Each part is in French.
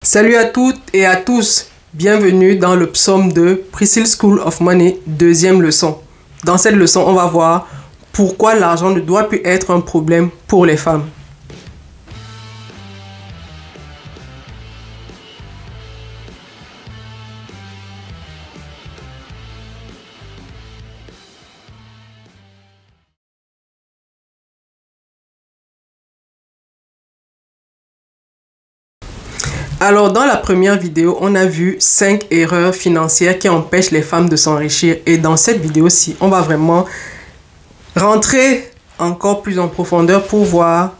Salut à toutes et à tous, bienvenue dans le psaume de Priscilla School of Money, deuxième leçon. Dans cette leçon, on va voir pourquoi l'argent ne doit plus être un problème pour les femmes. Alors, dans la première vidéo, on a vu 5 erreurs financières qui empêchent les femmes de s'enrichir. Et dans cette vidéo-ci, on va vraiment rentrer encore plus en profondeur pour voir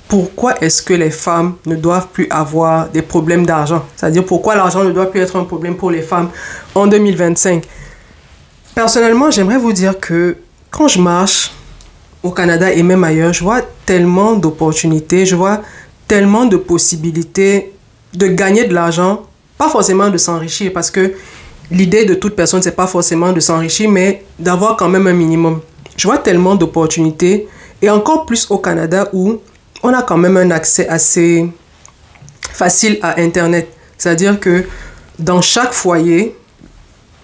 pourquoi est-ce que les femmes ne doivent plus avoir des problèmes d'argent. C'est-à-dire pourquoi l'argent ne doit plus être un problème pour les femmes en 2025. Personnellement, j'aimerais vous dire que quand je marche au Canada et même ailleurs, je vois tellement d'opportunités, je vois tellement de possibilités de gagner de l'argent, pas forcément de s'enrichir, parce que l'idée de toute personne, c'est pas forcément de s'enrichir, mais d'avoir quand même un minimum. Je vois tellement d'opportunités, et encore plus au Canada où on a quand même un accès assez facile à Internet. C'est-à-dire que dans chaque foyer,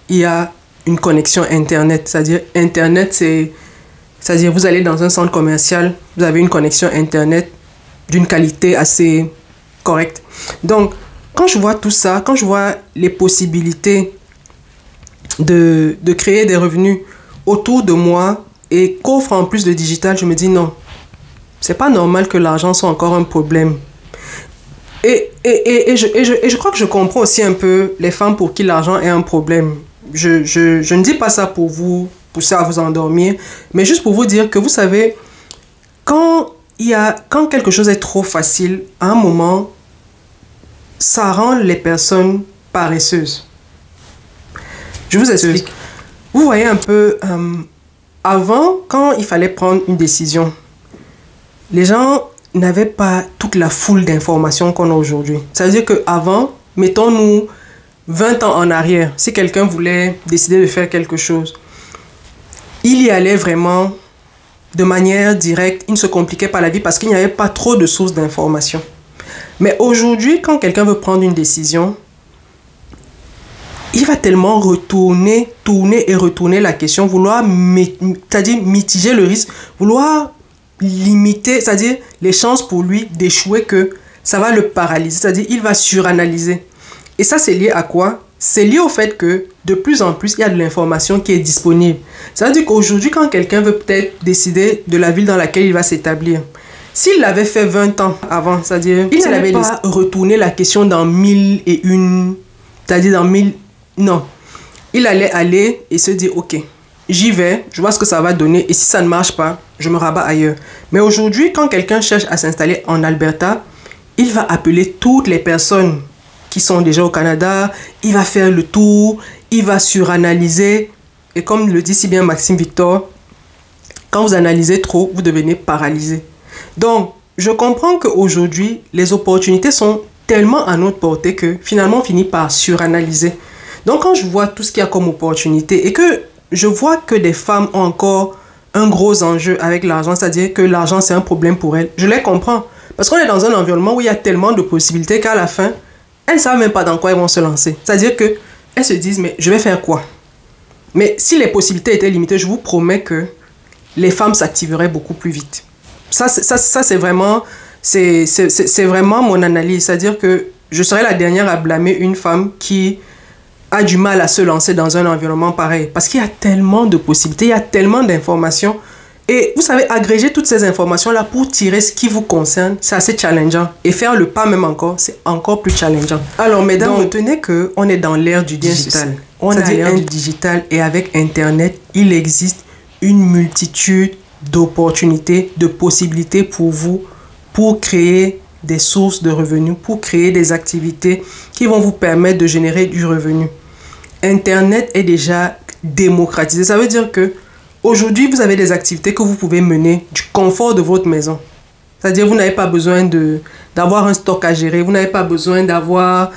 il y a une connexion Internet. C'est-à-dire Internet, c'est-à-dire vous allez dans un centre commercial, vous avez une connexion Internet d'une qualité assez correcte. Donc, quand je vois tout ça, quand je vois les possibilités de créer des revenus autour de moi et qu'offre en plus de digital, je me dis non, c'est pas normal que l'argent soit encore un problème. Et je crois que je comprends aussi un peu les femmes pour qui l'argent est un problème. Je ne dis pas ça pour vous pousser à vous endormir, mais juste pour vous dire que vous savez, quand quelque chose est trop facile, à un moment, ça rend les personnes paresseuses. Je vous explique. Vous voyez un peu, avant, quand il fallait prendre une décision, les gens n'avaient pas toute la foule d'informations qu'on a aujourd'hui. C'est-à-dire qu'avant, mettons-nous 20 ans en arrière, si quelqu'un voulait décider de faire quelque chose, il y allait vraiment de manière directe, il ne se compliquait pas la vie parce qu'il n'y avait pas trop de sources d'informations. Mais aujourd'hui, quand quelqu'un veut prendre une décision, il va tellement tourner et retourner la question, vouloir c'est-à-dire mitiger le risque, vouloir limiter, c'est-à-dire les chances pour lui d'échouer, que ça va le paralyser, c'est-à-dire il va suranalyser. Et ça, c'est lié à quoi? C'est lié au fait que de plus en plus, il y a de l'information qui est disponible. Ça veut dire qu'aujourd'hui, quand quelqu'un veut peut-être décider de la ville dans laquelle il va s'établir, s'il l'avait fait 20 ans avant, c'est-à-dire il n'avait pas retourné la question dans 1001, c'est-à-dire dans 1000... Non. Il allait aller et se dire, ok, j'y vais, je vois ce que ça va donner, et si ça ne marche pas, je me rabats ailleurs. Mais aujourd'hui, quand quelqu'un cherche à s'installer en Alberta, il va appeler toutes les personnes qui sont déjà au Canada, il va faire le tour, il va suranalyser, et comme le dit si bien Maxime Victor, quand vous analysez trop, vous devenez paralysé. Donc, je comprends qu'aujourd'hui, les opportunités sont tellement à notre portée que finalement, on finit par suranalyser. Donc, quand je vois tout ce qu'il y a comme opportunité et que je vois que des femmes ont encore un gros enjeu avec l'argent, c'est-à-dire que l'argent, c'est un problème pour elles, je les comprends. Parce qu'on est dans un environnement où il y a tellement de possibilités qu'à la fin, elles ne savent même pas dans quoi elles vont se lancer. C'est-à-dire qu'elles se disent, mais je vais faire quoi? Mais si les possibilités étaient limitées, je vous promets que les femmes s'activeraient beaucoup plus vite. Ça c'est vraiment mon analyse. C'est-à-dire que je serais la dernière à blâmer une femme qui a du mal à se lancer dans un environnement pareil. Parce qu'il y a tellement de possibilités, il y a tellement d'informations. Et vous savez, agréger toutes ces informations-là pour tirer ce qui vous concerne, c'est assez challengeant. Et faire le pas même encore, c'est encore plus challengeant. Alors, mesdames, retenez qu'on est dans l'ère du digital. On est dans l'ère du digital et avec Internet, il existe une multitude d'opportunités, de possibilités pour vous, pour créer des sources de revenus, pour créer des activités qui vont vous permettre de générer du revenu. Internet est déjà démocratisé. Ça veut dire que aujourd'hui, vous avez des activités que vous pouvez mener du confort de votre maison. C'est-à-dire, vous n'avez pas besoin d'avoir un stock à gérer, vous n'avez pas besoin d'avoir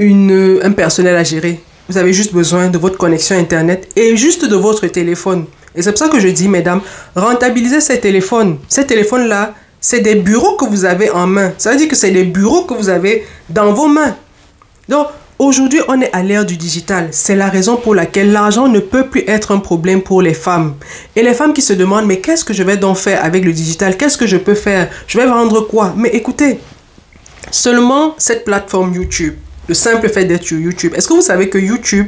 un personnel à gérer. Vous avez juste besoin de votre connexion Internet et juste de votre téléphone. Et c'est pour ça que je dis, mesdames, rentabilisez ces téléphones. Ces téléphones-là, c'est des bureaux que vous avez en main. Ça veut dire que c'est des bureaux que vous avez dans vos mains. Donc, aujourd'hui, on est à l'ère du digital. C'est la raison pour laquelle l'argent ne peut plus être un problème pour les femmes. Et les femmes qui se demandent, mais qu'est-ce que je vais donc faire avec le digital? Qu'est-ce que je peux faire? Je vais vendre quoi? Mais écoutez, seulement cette plateforme YouTube, le simple fait d'être sur YouTube, est-ce que vous savez que YouTube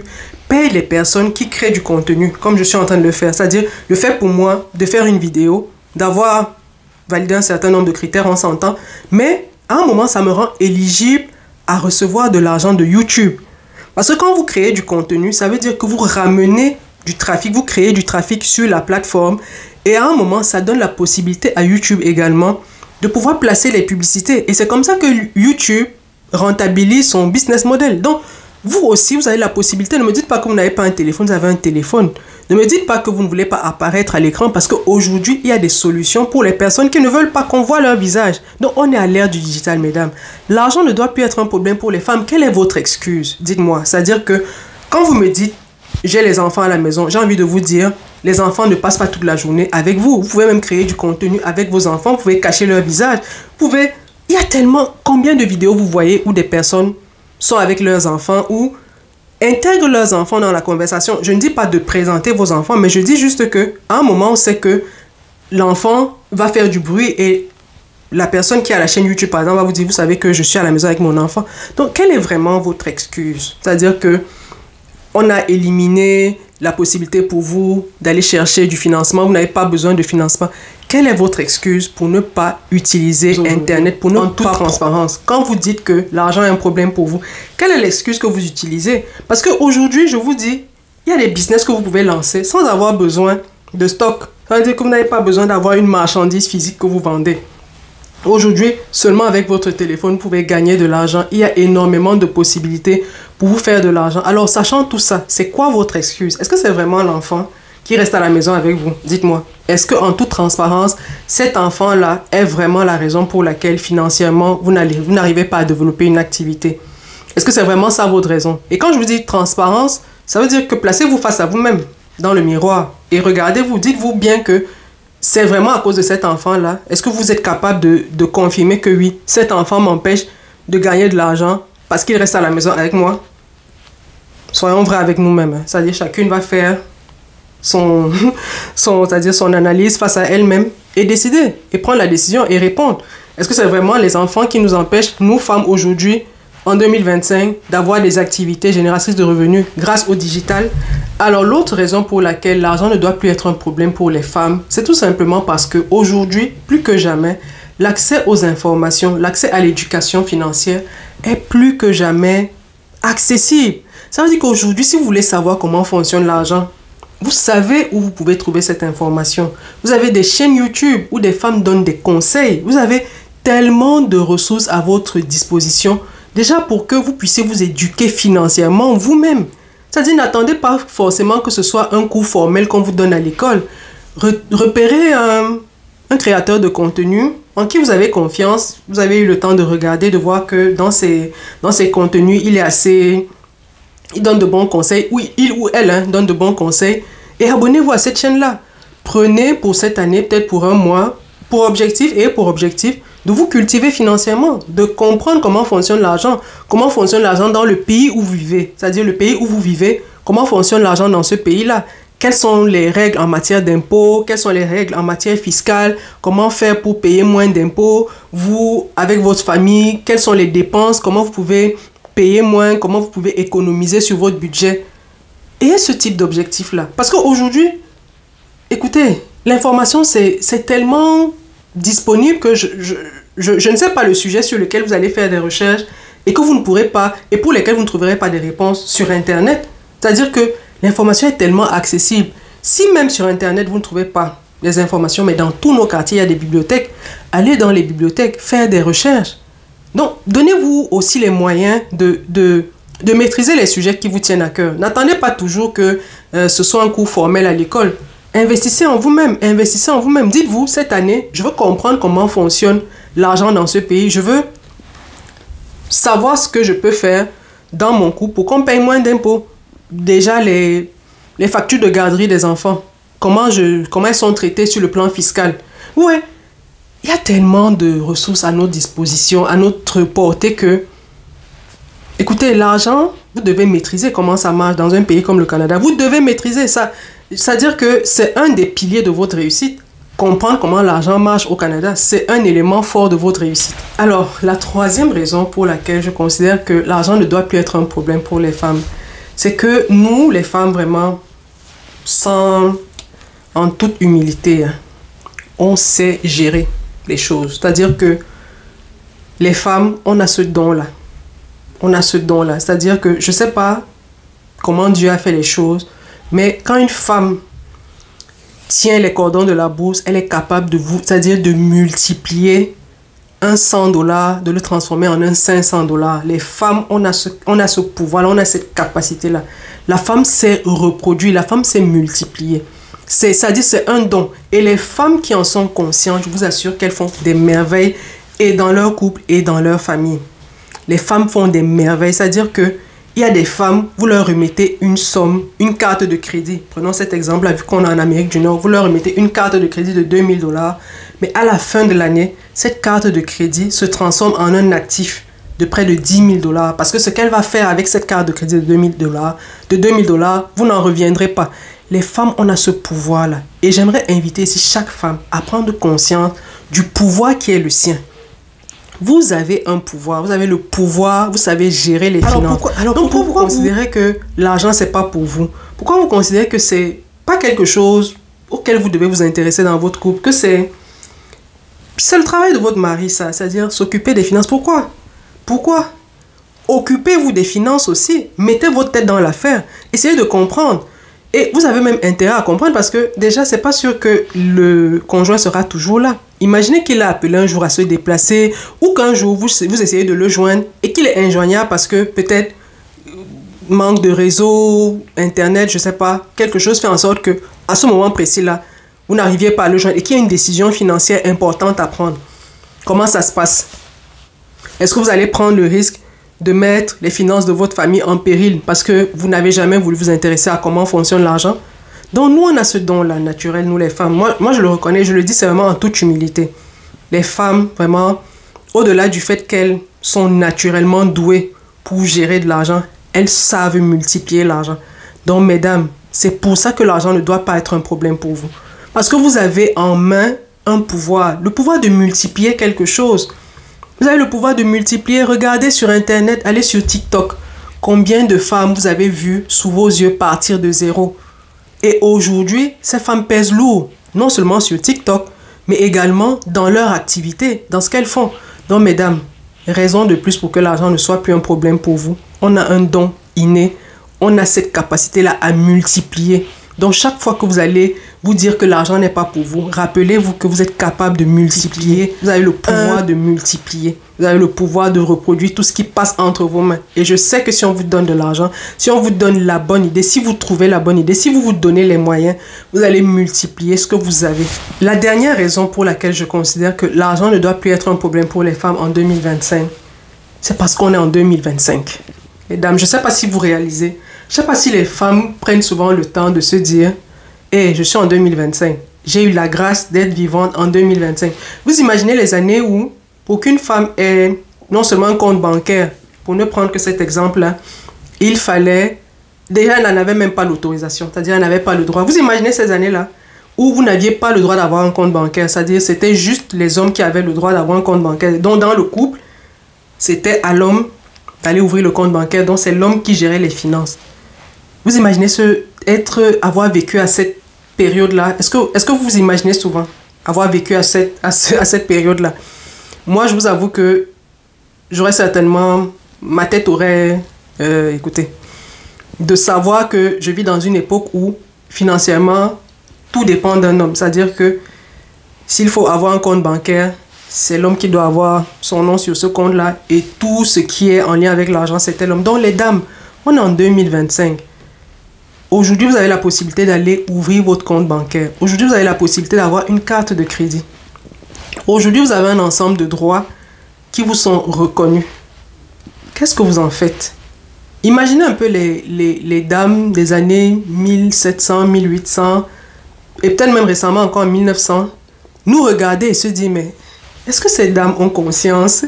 paye les personnes qui créent du contenu, comme je suis en train de le faire? C'est-à-dire, le fait pour moi de faire une vidéo, d'avoir validé un certain nombre de critères, on s'entend, mais à un moment, ça me rend éligible à recevoir de l'argent de YouTube. Parce que quand vous créez du contenu, ça veut dire que vous ramenez du trafic, vous créez du trafic sur la plateforme, et à un moment, ça donne la possibilité à YouTube également de pouvoir placer les publicités. Et c'est comme ça que YouTube rentabilise son business model. Donc, vous aussi, vous avez la possibilité. Ne me dites pas que vous n'avez pas un téléphone, vous avez un téléphone. Ne me dites pas que vous ne voulez pas apparaître à l'écran parce qu'aujourd'hui, il y a des solutions pour les personnes qui ne veulent pas qu'on voit leur visage. Donc, on est à l'ère du digital, mesdames. L'argent ne doit plus être un problème pour les femmes. Quelle est votre excuse? Dites-moi. C'est-à-dire que quand vous me dites, j'ai les enfants à la maison, j'ai envie de vous dire, les enfants ne passent pas toute la journée avec vous. Vous pouvez même créer du contenu avec vos enfants. Vous pouvez cacher leur visage. Vous pouvez... Il y a tellement... Combien de vidéos vous voyez où des personnes sont avec leurs enfants ou intègrent leurs enfants dans la conversation? Je ne dis pas de présenter vos enfants, mais je dis juste que à un moment, on sait que l'enfant va faire du bruit et la personne qui a la chaîne YouTube, par exemple, va vous dire, vous savez que je suis à la maison avec mon enfant. Donc, quelle est vraiment votre excuse? C'est-à-dire que on a éliminé la possibilité pour vous d'aller chercher du financement. Vous n'avez pas besoin de financement. Quelle est votre excuse pour ne pas utiliser Internet, pour ne pas toute transparence? Quand vous dites que l'argent est un problème pour vous, quelle est l'excuse que vous utilisez? Parce qu'aujourd'hui, je vous dis, il y a des business que vous pouvez lancer sans avoir besoin de stock. Ça veut dire que vous n'avez pas besoin d'avoir une marchandise physique que vous vendez. Aujourd'hui, seulement avec votre téléphone, vous pouvez gagner de l'argent. Il y a énormément de possibilités pour vous faire de l'argent. Alors, sachant tout ça, c'est quoi votre excuse? Est-ce que c'est vraiment l'enfant qui reste à la maison avec vous? Dites-moi. Est-ce qu'en toute transparence, cet enfant-là est vraiment la raison pour laquelle financièrement, vous n'arrivez pas à développer une activité? Est-ce que c'est vraiment ça votre raison? Et quand je vous dis transparence, ça veut dire que placez-vous face à vous-même dans le miroir et regardez-vous. Dites-vous bien que c'est vraiment à cause de cet enfant-là. Est-ce que vous êtes capable de confirmer que oui, cet enfant m'empêche de gagner de l'argent parce qu'il reste à la maison avec moi? Soyons vrais avec nous-mêmes. C'est-à-dire chacune va faire son analyse face à elle-même et décider et prendre la décision et répondre. Est-ce que c'est vraiment les enfants qui nous empêchent, nous femmes aujourd'hui, en 2025, d'avoir des activités génératrices de revenus grâce au digital? Alors l'autre raison pour laquelle l'argent ne doit plus être un problème pour les femmes, c'est tout simplement parce qu'aujourd'hui, plus que jamais, l'accès aux informations, l'accès à l'éducation financière est plus que jamais accessible. Ça veut dire qu'aujourd'hui, si vous voulez savoir comment fonctionne l'argent, vous savez où vous pouvez trouver cette information. Vous avez des chaînes YouTube où des femmes donnent des conseils. Vous avez tellement de ressources à votre disposition. Déjà pour que vous puissiez vous éduquer financièrement vous-même. C'est-à-dire, n'attendez pas forcément que ce soit un cours formel qu'on vous donne à l'école. Repérez un créateur de contenu en qui vous avez confiance. Vous avez eu le temps de regarder, de voir que dans ses contenus, il donne de bons conseils. Oui, il ou elle donne de bons conseils. Et abonnez-vous à cette chaîne-là. Prenez pour cette année, peut-être pour un mois, pour objectif de vous cultiver financièrement, de comprendre comment fonctionne l'argent dans le pays où vous vivez, c'est-à-dire le pays où vous vivez, comment fonctionne l'argent dans ce pays-là, quelles sont les règles en matière d'impôts, quelles sont les règles en matière fiscale, comment faire pour payer moins d'impôts, vous, avec votre famille, quelles sont les dépenses, comment vous pouvez payer moins, comment vous pouvez économiser sur votre budget. Et ce type d'objectif-là. Parce qu'aujourd'hui, écoutez, l'information, c'est tellement disponible que je ne sais pas le sujet sur lequel vous allez faire des recherches et que vous ne pourrez pas, et pour lesquels vous ne trouverez pas des réponses sur Internet. C'est-à-dire que l'information est tellement accessible. Si même sur Internet, vous ne trouvez pas les informations, mais dans tous nos quartiers, il y a des bibliothèques, allez dans les bibliothèques, faire des recherches. Donc, donnez-vous aussi les moyens de maîtriser les sujets qui vous tiennent à cœur. N'attendez pas toujours que ce soit un cours formel à l'école. Investissez en vous-même, investissez en vous-même. Dites-vous, cette année, je veux comprendre comment fonctionne l'argent dans ce pays. Je veux savoir ce que je peux faire dans mon coût pour qu'on paye moins d'impôts. Déjà, les factures de garderie des enfants, comment elles sont traitées sur le plan fiscal. Ouais, il y a tellement de ressources à notre disposition, à notre portée que, écoutez, l'argent, vous devez maîtriser comment ça marche dans un pays comme le Canada. Vous devez maîtriser ça. C'est-à-dire que c'est un des piliers de votre réussite. Comprendre comment l'argent marche au Canada, c'est un élément fort de votre réussite. Alors, la troisième raison pour laquelle je considère que l'argent ne doit plus être un problème pour les femmes, c'est que nous, les femmes, vraiment, en toute humilité, on sait gérer les choses. C'est-à-dire que les femmes, on a ce don-là. On a ce don-là. C'est-à-dire que je ne sais pas comment Dieu a fait les choses, mais quand une femme tient les cordons de la bourse, elle est capable de c'est-à-dire de multiplier un $100, de le transformer en un $500. Les femmes, on a ce pouvoir-là, on a cette capacité-là. La femme sait reproduire, la femme sait multiplier. C'est-à-dire c'est un don. Et les femmes qui en sont conscientes, je vous assure qu'elles font des merveilles et dans leur couple et dans leur famille. Les femmes font des merveilles, c'est-à-dire que il y a des femmes, vous leur remettez une somme, une carte de crédit. Prenons cet exemple, vu qu'on est en Amérique du Nord, vous leur remettez une carte de crédit de $2000. Mais à la fin de l'année, cette carte de crédit se transforme en un actif de près de $10 000. Parce que ce qu'elle va faire avec cette carte de crédit de $2000, vous n'en reviendrez pas. Les femmes, on a ce pouvoir-là. Et j'aimerais inviter ici chaque femme à prendre conscience du pouvoir qui est le sien. Vous avez un pouvoir, vous avez le pouvoir, vous savez gérer les finances. Donc pourquoi vous considérez que l'argent, c'est pas pour vous? Pourquoi vous considérez que c'est pas quelque chose auquel vous devez vous intéresser dans votre couple? Que c'est le travail de votre mari, ça, c'est-à-dire s'occuper des finances. Pourquoi? Pourquoi? Occupez-vous des finances aussi. Mettez votre tête dans l'affaire. Essayez de comprendre. Et vous avez même intérêt à comprendre parce que déjà, c'est pas sûr que le conjoint sera toujours là. Imaginez qu'il a appelé un jour à se déplacer ou qu'un jour, vous essayez de le joindre et qu'il est injoignable parce que peut-être manque de réseau, internet, je sais pas, quelque chose fait en sorte que à ce moment précis-là, vous n'arriviez pas à le joindre et qu'il y a une décision financière importante à prendre. Comment ça se passe? Est-ce que vous allez prendre le risque de mettre les finances de votre famille en péril parce que vous n'avez jamais voulu vous intéresser à comment fonctionne l'argent? Donc nous, on a ce don-là naturel, nous les femmes. Moi, je le reconnais, je le dis, c'est vraiment en toute humilité. Les femmes, vraiment, au-delà du fait qu'elles sont naturellement douées pour gérer de l'argent, elles savent multiplier l'argent. Donc mesdames, c'est pour ça que l'argent ne doit pas être un problème pour vous. Parce que vous avez en main un pouvoir, le pouvoir de multiplier quelque chose. Vous avez le pouvoir de multiplier. Regardez sur Internet, allez sur TikTok. Combien de femmes vous avez vues sous vos yeux partir de zéro? Et aujourd'hui, ces femmes pèsent lourd. Non seulement sur TikTok, mais également dans leur activité, dans ce qu'elles font. Donc, mesdames, raison de plus pour que l'argent ne soit plus un problème pour vous. On a un don inné. On a cette capacité-là à multiplier. Donc, chaque fois que vous allez vous dire que l'argent n'est pas pour vous, rappelez-vous que vous êtes capable de multiplier. Vous avez le pouvoir de multiplier. Vous avez le pouvoir de reproduire tout ce qui passe entre vos mains. Et je sais que si on vous donne de l'argent, si on vous donne la bonne idée, si vous trouvez la bonne idée, si vous vous donnez les moyens, vous allez multiplier ce que vous avez. La dernière raison pour laquelle je considère que l'argent ne doit plus être un problème pour les femmes en 2025, c'est parce qu'on est en 2025. Mesdames, je ne sais pas si vous réalisez, je ne sais pas si les femmes prennent souvent le temps de se dire « Hey, je suis en 2025. J'ai eu la grâce d'être vivante en 2025. » Vous imaginez les années où, pour qu'une femme ait non seulement un compte bancaire, pour ne prendre que cet exemple-là, il fallait... Déjà, elle n'en avait même pas l'autorisation, c'est-à-dire elle n'avait pas le droit. Vous imaginez ces années-là où vous n'aviez pas le droit d'avoir un compte bancaire, c'est-à-dire c'était juste les hommes qui avaient le droit d'avoir un compte bancaire. Donc, dans le couple, c'était à l'homme d'aller ouvrir le compte bancaire, donc c'est l'homme qui gérait les finances. Vous imaginez avoir vécu à cette période-là? Est-ce que vous vous imaginez souvent avoir vécu à cette période-là? Moi, je vous avoue que j'aurais certainement... Ma tête aurait... écoutez, de savoir que je vis dans une époque où, financièrement, tout dépend d'un homme. C'est-à-dire que s'il faut avoir un compte bancaire, c'est l'homme qui doit avoir son nom sur ce compte-là. Et tout ce qui est en lien avec l'argent, c'était l'homme. Donc, les dames, on est en 2025. Aujourd'hui, vous avez la possibilité d'aller ouvrir votre compte bancaire. Aujourd'hui, vous avez la possibilité d'avoir une carte de crédit. Aujourd'hui, vous avez un ensemble de droits qui vous sont reconnus. Qu'est-ce que vous en faites? Imaginez un peu les dames des années 1700, 1800 et peut-être même récemment encore en 1900 nous regarder et se dire mais Est-ce que ces dames ont conscience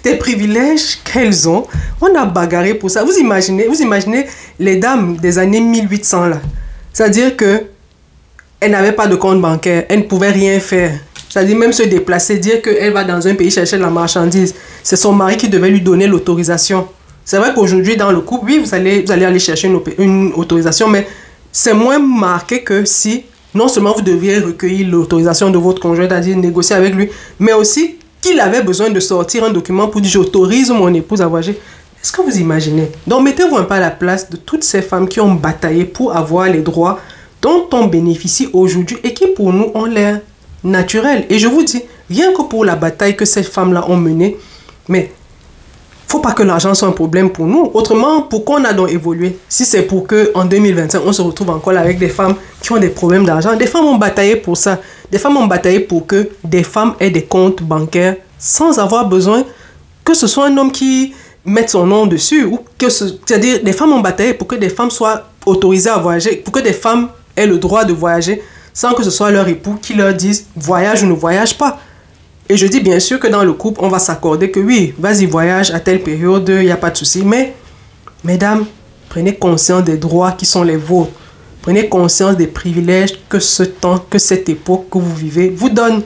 des privilèges qu'elles ont? On a bagarré pour ça. Vous imaginez les dames des années 1800 là. C'est-à-dire que elles n'avaient pas de compte bancaire, elles ne pouvaient rien faire. C'est-à-dire même se déplacer, dire qu'elle va dans un pays chercher la marchandise. C'est son mari qui devait lui donner l'autorisation. C'est vrai qu'aujourd'hui, dans le couple, oui, vous allez aller chercher une autorisation, mais c'est moins marqué que si, non seulement vous deviez recueillir l'autorisation de votre conjoint, c'est-à-dire négocier avec lui, mais aussi qu'il avait besoin de sortir un document pour dire « j'autorise mon épouse à voyager ». Est-ce que vous imaginez? Donc, mettez-vous un peu à la place de toutes ces femmes qui ont bataillé pour avoir les droits dont on bénéficie aujourd'hui et qui, pour nous, ont l'air naturels. Et je vous dis, rien que pour la bataille que ces femmes-là ont menée, mais faut pas que l'argent soit un problème pour nous. Autrement, pourquoi on a donc évolué? Si c'est pour que en 2025, on se retrouve encore là avec des femmes qui ont des problèmes d'argent. Des femmes ont bataillé pour ça. Des femmes ont bataillé pour que des femmes aient des comptes bancaires sans avoir besoin que ce soit un homme qui mette son nom dessus. Ou c'est-à-dire, des femmes ont bataillé pour que des femmes soient autorisées à voyager, pour que des femmes aient le droit de voyager sans que ce soit leur époux qui leur dise voyage ou ne voyage pas. Et je dis bien sûr que dans le couple, on va s'accorder que oui, vas-y, voyage à telle période, il n'y a pas de souci. Mais, mesdames, prenez conscience des droits qui sont les vôtres. Prenez conscience des privilèges que ce temps, que cette époque que vous vivez vous donne.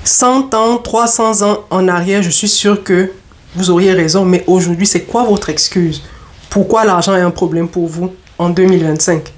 100 ans, 300 ans en arrière, je suis sûr que vous auriez raison. Mais aujourd'hui, c'est quoi votre excuse? Pourquoi l'argent est un problème pour vous en 2025?